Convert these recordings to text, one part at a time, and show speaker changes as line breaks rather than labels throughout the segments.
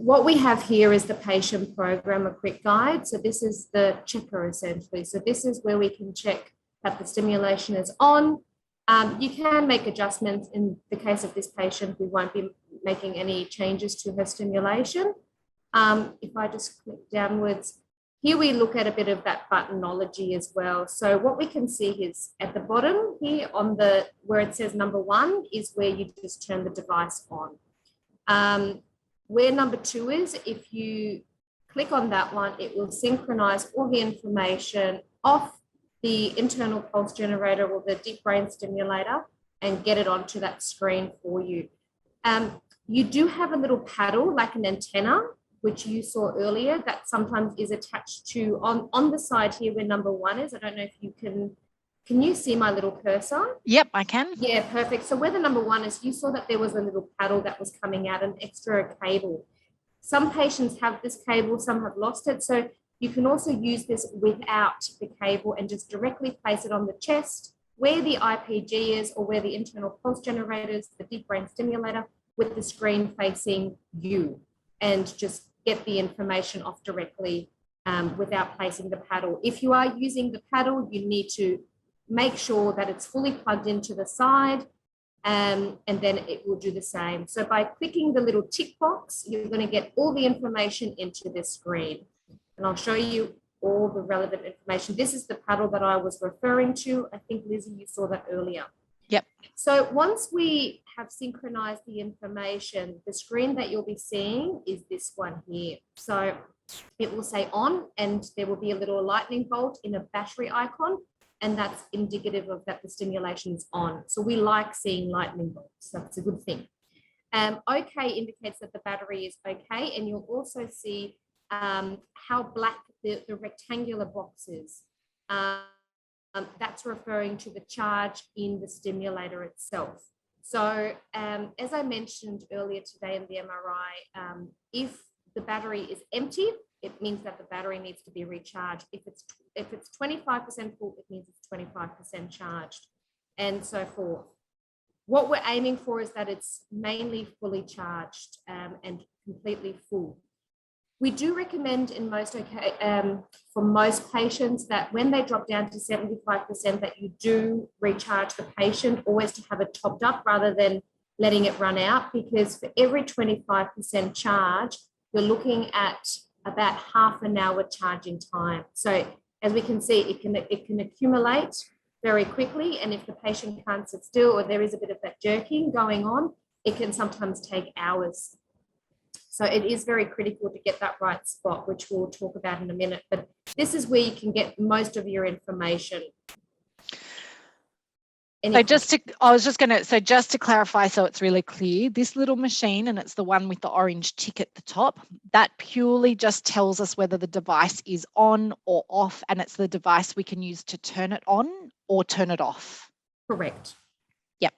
what we have here is the patient program, a quick guide. So this is the checker essentially. So this is where we can check that the stimulation is on. You can make adjustments. In the case of this patient, we won't be making any changes to her stimulation. If I just click downwards, here we look at a bit of that Buttonology as well. So what we can see is at the bottom here on the, where it says number 1 is where you just turn the device on. Where number 2 is, if you click on that one, it will synchronize all the information off the internal pulse generator or the deep brain stimulator and get it onto that screen for you. You do have a little paddle, like an antenna, which you saw earlier, that sometimes is attached to on the side here where number 1 is. I don't know if you can you see my little cursor?
Yep, I can.
Yeah, perfect. So where the number 1 is, you saw that there was a little paddle that was coming out, an extra cable. Some patients have this cable, some have lost it. So you can also use this without the cable and just directly place it on the chest where the IPG is or where the internal pulse generator is, the deep brain stimulator, with the screen facing you, and just get the information off directly without placing the paddle. If you are using the paddle, you need to make sure that it's fully plugged into the side, and then it will do the same. So by clicking the little tick box, you're going to get all the information into this screen. And I'll show you all the relevant information. This is the paddle that I was referring to. I think, Lizzie, you saw that earlier.
Yep.
So once we have synchronized the information, the screen that you'll be seeing is this one here. So it will say on, and there will be a little lightning bolt in a battery icon, and that's indicative of that the stimulation is on. So we like seeing lightning bolts. That's a good thing. Okay indicates that the battery is okay, and you'll also see how black the rectangular box is. That's referring to the charge in the stimulator itself. So as I mentioned earlier today in the MRI, if the battery is empty, it means that the battery needs to be recharged. If it's 25% full, it means it's 25% charged, and so forth. What we're aiming for is that it's mainly fully charged and completely full. We do recommend for most patients that when they drop down to 75%, that you do recharge the patient, always to have it topped up rather than letting it run out, because for every 25% charge, you're looking at about half an hour charging time. So as we can see, it can accumulate very quickly, and if the patient can't sit still or there is a bit of that jerking going on, it can sometimes take hours. So it is very critical to get that right spot, which we'll talk about in a minute. But this is where you can get most of your information.
Just to clarify, so it's really clear, this little machine, and it's the one with the orange tick at the top, that purely just tells us whether the device is on or off, and it's the device we can use to turn it on or turn it off.
Correct.
Yep.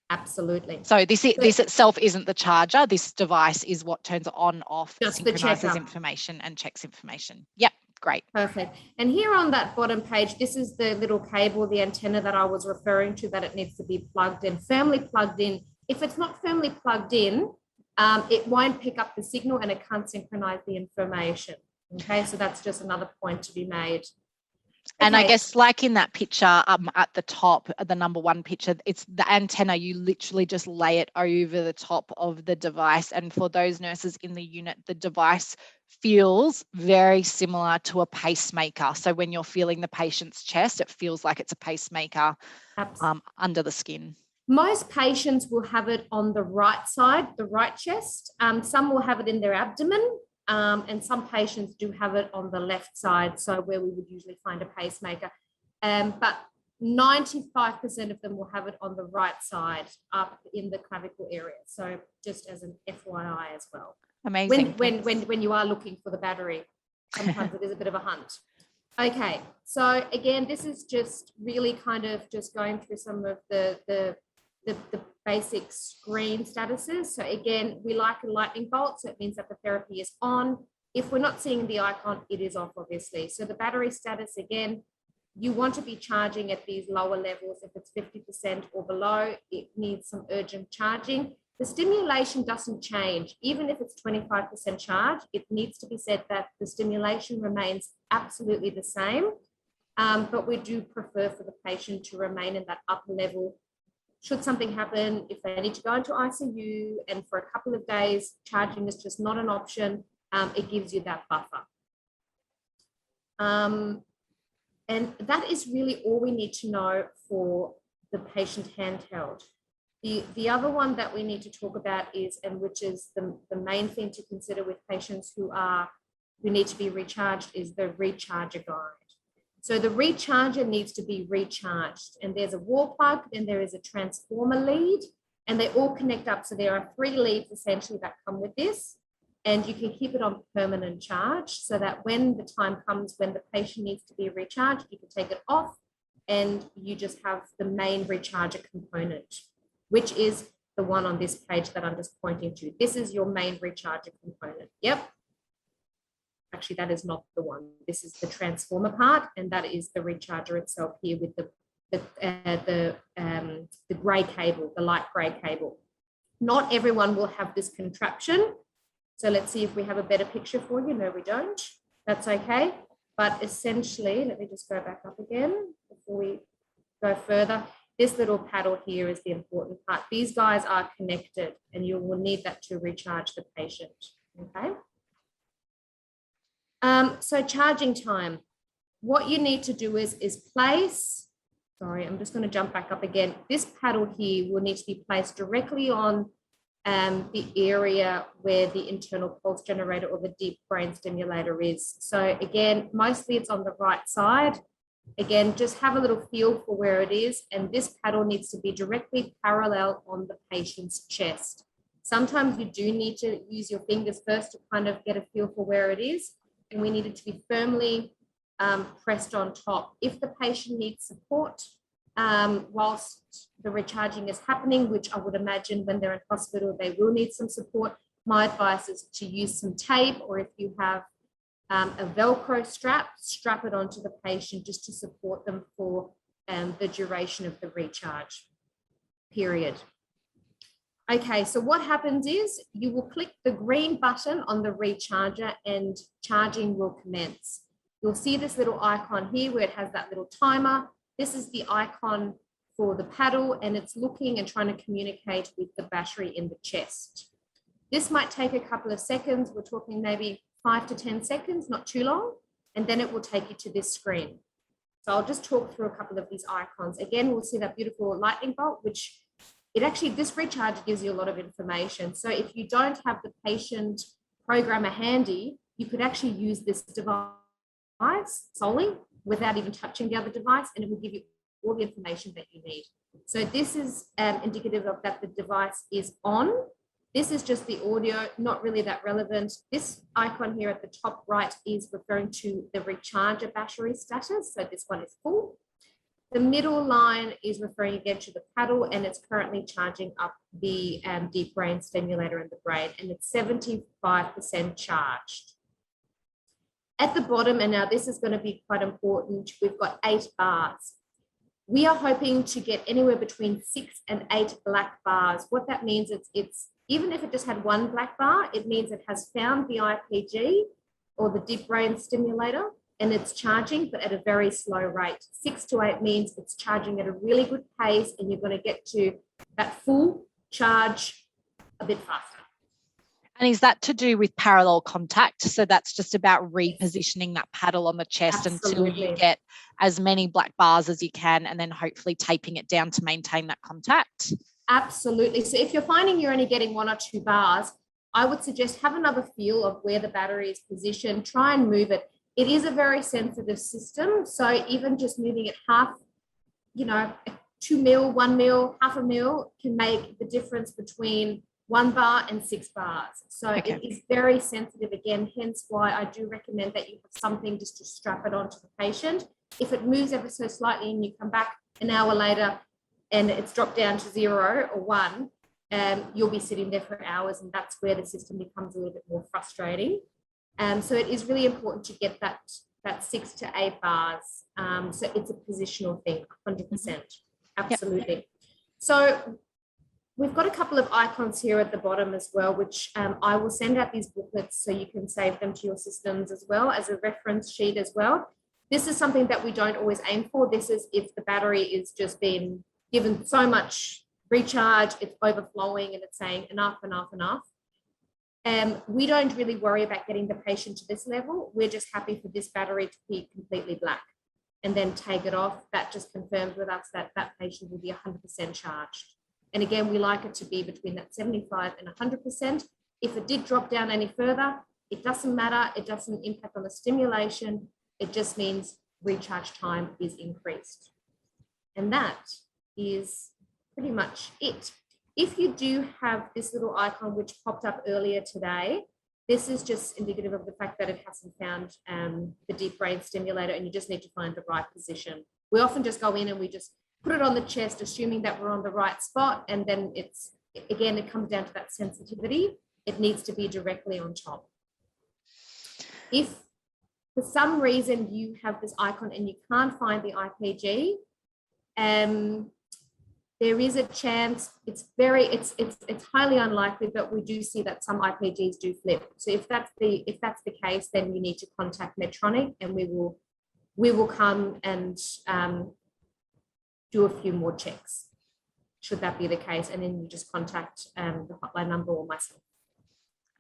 Absolutely.
So this itself isn't the charger. This device is what turns it on, off,
just
synchronizes information and checks information. Yep. Great.
Perfect. And here on that bottom page, this is the little cable, the antenna that I was referring to, that it needs to be plugged in, firmly plugged in. If it's not firmly plugged in, it won't pick up the signal and it can't synchronize the information. Okay, so that's just another point to be made.
And I guess, like in that picture at the top, the number 1 picture, it's the antenna. You literally just lay it over the top of the device. And for those nurses in the unit, the device feels very similar to a pacemaker. So when you're feeling the patient's chest, it feels like it's a pacemaker under the skin.
Most patients will have it on the right side, the right chest. Some will have it in their abdomen. And some patients do have it on the left side, so where we would usually find a pacemaker. But 95% of them will have it on the right side, up in the clavicle area. So just as an FYI as well.
Amazing.
When you are looking for the battery, sometimes it is a bit of a hunt. Okay, so again, this is just really kind of just going through some of the basic screen statuses. So again, we like a lightning bolt, so it means that the therapy is on. If we're not seeing the icon, it is off, obviously. So the battery status, again, you want to be charging at these lower levels. If it's 50% or below, it needs some urgent charging. The stimulation doesn't change. Even if it's 25% charge, it needs to be said that the stimulation remains absolutely the same. But we do prefer for the patient to remain in that upper level. Should something happen, if they need to go into ICU and for a couple of days, charging is just not an option, it gives you that buffer. And that is really all we need to know for the patient handheld. The other one that we need to talk about is, and which is the main thing to consider with patients who need to be recharged, is the recharger guide. So the recharger needs to be recharged, and there's a wall plug, then there is a transformer lead, and they all connect up. So there are 3 leads essentially that come with this, and you can keep it on permanent charge so that when the time comes when the patient needs to be recharged, you can take it off and you just have the main recharger component, which is the one on this page that I'm just pointing to. This is your main recharger component. Yep. Actually, that is not the one. This is the transformer part, and that is the recharger itself here with the gray cable, the light gray cable. Not everyone will have this contraption. So let's see if we have a better picture for you. No, we don't. That's okay. But essentially, let me just go back up again before we go further. This little paddle here is the important part. These guys are connected, and you will need that to recharge the patient. Okay. So charging time. What you need to do is place, sorry, I'm just going to jump back up again. This paddle here will need to be placed directly on the area where the internal pulse generator or the deep brain stimulator is. So again, mostly it's on the right side. Again, just have a little feel for where it is, and this paddle needs to be directly parallel on the patient's chest. Sometimes you do need to use your fingers first to kind of get a feel for where it is, and we need it to be firmly pressed on top. If the patient needs support whilst the recharging is happening, which I would imagine when they're in hospital, they will need some support, my advice is to use some tape, or if you have a Velcro strap it onto the patient just to support them for the duration of the recharge period. Okay, so what happens is you will click the green button on the recharger and charging will commence. You'll see this little icon here where it has that little timer. This is the icon for the paddle, and it's looking and trying to communicate with the battery in the chest. This might take a couple of seconds. We're talking maybe 5 to 10 seconds, not too long, and then it will take you to this screen. So I'll just talk through a couple of these icons. Again, we'll see that beautiful lightning bolt, which this recharge gives you a lot of information. So if you don't have the patient programmer handy, you could actually use this device solely without even touching the other device, and it will give you all the information that you need. So this is indicative of that the device is on. This is just the audio, not really that relevant. This icon here at the top right is referring to the recharger battery status. So this one is full. The middle line is referring again to the paddle, and it's currently charging up the deep brain stimulator in the brain, and it's 75% charged. At the bottom, and now this is going to be quite important, we've got 8 bars. We are hoping to get anywhere between 6 and 8 black bars. What that means is it's even if it just had 1 black bar, it means it has found the IPG or the deep brain stimulator, and it's charging, but at a very slow rate. 6 to 8 means it's charging at a really good pace, and you're going to get to that full charge a bit faster.
And is that to do with parallel contact? So that's just about repositioning that paddle on the chest until you get as many black bars as you can, and then hopefully taping it down to maintain that contact?
Absolutely. So if you're finding you're only getting 1 or 2 bars, I would suggest have another feel of where the battery is positioned. Try and move it. It is a very sensitive system. So even just moving it half, 2 mil, 1 mil, half a mil can make the difference between 1 bar and 6 bars. So okay. It is very sensitive again, hence why I do recommend that you have something just to strap it onto the patient. If it moves ever so slightly and you come back an hour later and it's dropped down to 0 or 1, you'll be sitting there for hours, and that's where the system becomes a little bit more frustrating. So it is really important to get that 6 to 8 bars. So it's a positional thing, 100%. Absolutely. Yep. So we've got a couple of icons here at the bottom as well, which I will send out these booklets so you can save them to your systems as well as a reference sheet as well. This is something that we don't always aim for. This is if the battery is just been given so much recharge, it's overflowing and it's saying enough, enough, enough. We don't really worry about getting the patient to this level. We're just happy for this battery to be completely black and then take it off. That just confirms with us that that patient will be 100% charged. And again, we like it to be between that 75 and 100%. If it did drop down any further, it doesn't matter. It doesn't impact on the stimulation. It just means recharge time is increased. And that is pretty much it. If you do have this little icon which popped up earlier today, this is just indicative of the fact that it hasn't found the deep brain stimulator and you just need to find the right position. We often just go in and we just put it on the chest, assuming that we're on the right spot. And then it's, again, it comes down to that sensitivity. It needs to be directly on top. If for some reason you have this icon and you can't find the IPG, there is a chance, it's highly unlikely, but we do see that some IPGs do flip. So if that's the case, then you need to contact Medtronic and we will come and do a few more checks, should that be the case. And then you just contact the hotline number or myself.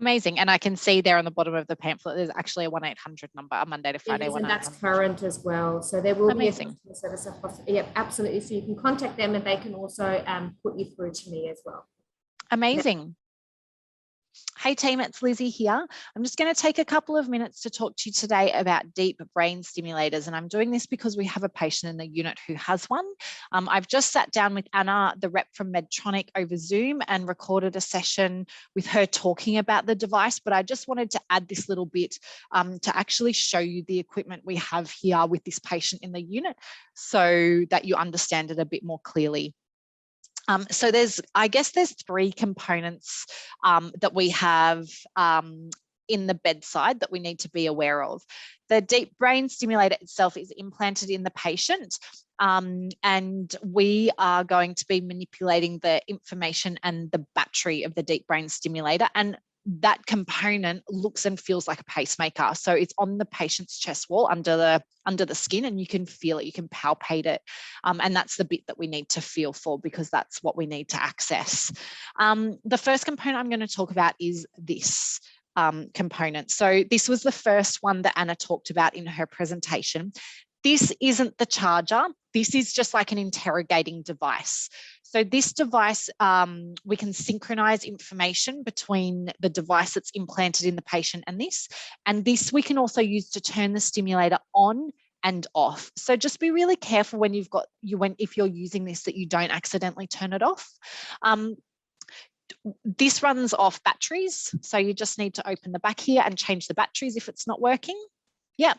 Amazing. And I can see there on the bottom of the pamphlet, there's actually a 1-800 number, a Monday to Friday one.
And that's current as well. So there will
Amazing.
Be a customer service. Yep, absolutely. So you can contact them and they can also put you through to me as well.
Amazing. Hey team, it's Lizzie here. I'm just going to take a couple of minutes to talk to you today about deep brain stimulators. And I'm doing this because we have a patient in the unit who has one. I've just sat down with Anna, the rep from Medtronic, over Zoom and recorded a session with her talking about the device. But I just wanted to add this little bit to actually show you the equipment we have here with this patient in the unit so that you understand it a bit more clearly. So I guess there's three components that we have in the bedside that we need to be aware of. The deep brain stimulator itself is implanted in the patient, and we are going to be manipulating the information and the battery of the deep brain stimulator, and that component looks and feels like a pacemaker. So it's on the patient's chest wall under the skin, and you can feel it, you can palpate it. And that's the bit that we need to feel for, because that's what we need to access. The first component I'm going to talk about is this component. So this was the first one that Anna talked about in her presentation. This isn't the charger. This is just like an interrogating device. So this device, we can synchronize information between the device that's implanted in the patient and this. And this we can also use to turn the stimulator on and off. So just be really careful when if you're using this, that you don't accidentally turn it off. This runs off batteries. So you just need to open the back here and change the batteries if it's not working. Yeah.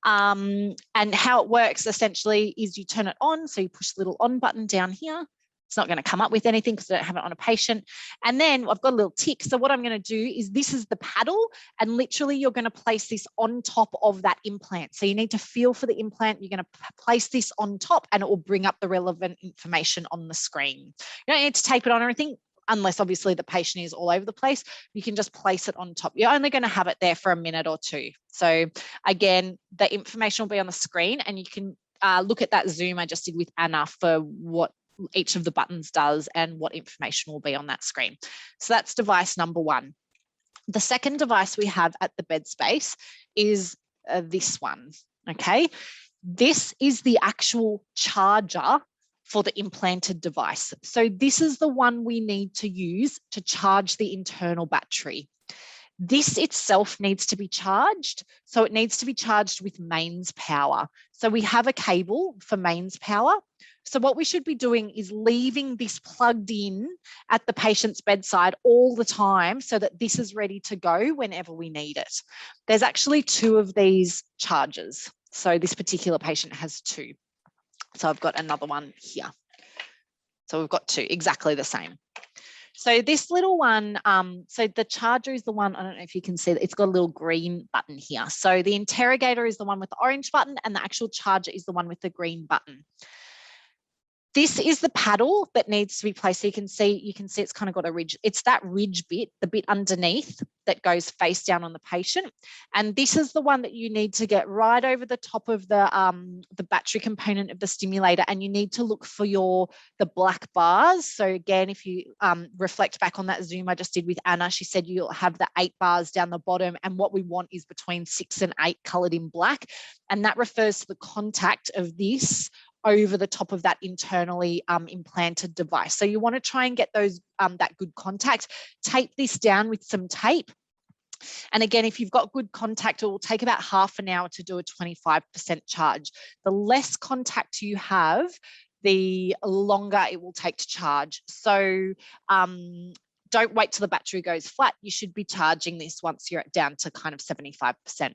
And how it works essentially is you turn it on. So you push the little on button down here. It's not going to come up with anything because I don't have it on a patient. And then I've got a little tick. So what I'm going to do is, this is the paddle, and literally you're going to place this on top of that implant. So you need to feel for the implant. You're going to place this on top and it will bring up the relevant information on the screen. You don't need to tape it on or anything, unless obviously the patient is all over the place. You can just place it on top. You're only going to have it there for a minute or two. So again, the information will be on the screen, and you can look at that Zoom I just did with Anna for what each of the buttons does and what information will be on that screen. So that's device number one. The second device we have at the bed space is this one, okay? This is the actual charger for the implanted device. So this is the one we need to use to charge the internal battery. This itself needs to be charged. So it needs to be charged with mains power. So we have a cable for mains power. So what we should be doing is leaving this plugged in at the patient's bedside all the time so that this is ready to go whenever we need it. There's actually two of these chargers. So this particular patient has two. So I've got another one here. So we've got two, exactly the same. So this little one, so the charger is the one, I don't know if you can see that, it's got a little green button here. So the interrogator is the one with the orange button, and the actual charger is the one with the green button. This is the paddle that needs to be placed. So you can see it's kind of got a ridge. It's that ridge bit, the bit underneath that goes face down on the patient. And this is the one that you need to get right over the top of the battery component of the stimulator. And you need to look for the black bars. So again, if you reflect back on that Zoom I just did with Anna, she said you'll have the 8 bars down the bottom. And what we want is between 6 and 8 colored in black. And that refers to the contact of this over the top of that internally implanted device. So you want to try and get those that good contact. Tape this down with some tape. And again, if you've got good contact, it will take about half an hour to do a 25% charge. The less contact you have, the longer it will take to charge. So don't wait till the battery goes flat. You should be charging this once you're down to kind of 75%.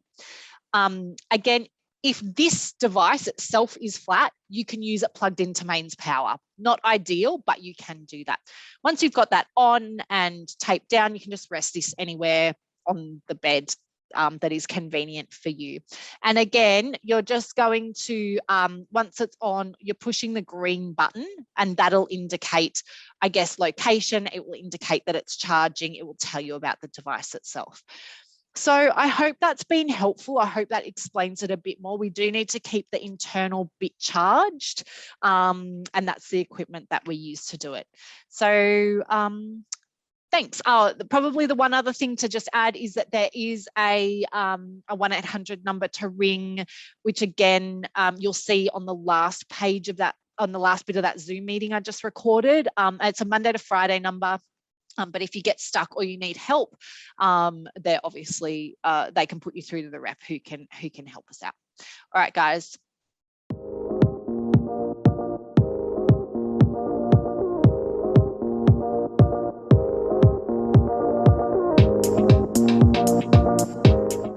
Again, if this device itself is flat, you can use it plugged into mains power. Not ideal, but you can do that. Once you've got that on and taped down, you can just rest this anywhere on the bed that is convenient for you. And again, you're just going to, once it's on, you're pushing the green button and that'll indicate, I guess, location. It will indicate that it's charging. It will tell you about the device itself. So I hope that's been helpful. I hope that explains it a bit more. We do need to keep the internal bit charged, and that's the equipment that we use to do it. So thanks. Probably the one other thing to just add is that there is a 1-800 number to ring, which again, you'll see on the last page of that, on the last bit of that Zoom meeting I just recorded. It's a Monday to Friday number. But if you get stuck or you need help, they're obviously, they can put you through to the rep who can help us out. All right, guys.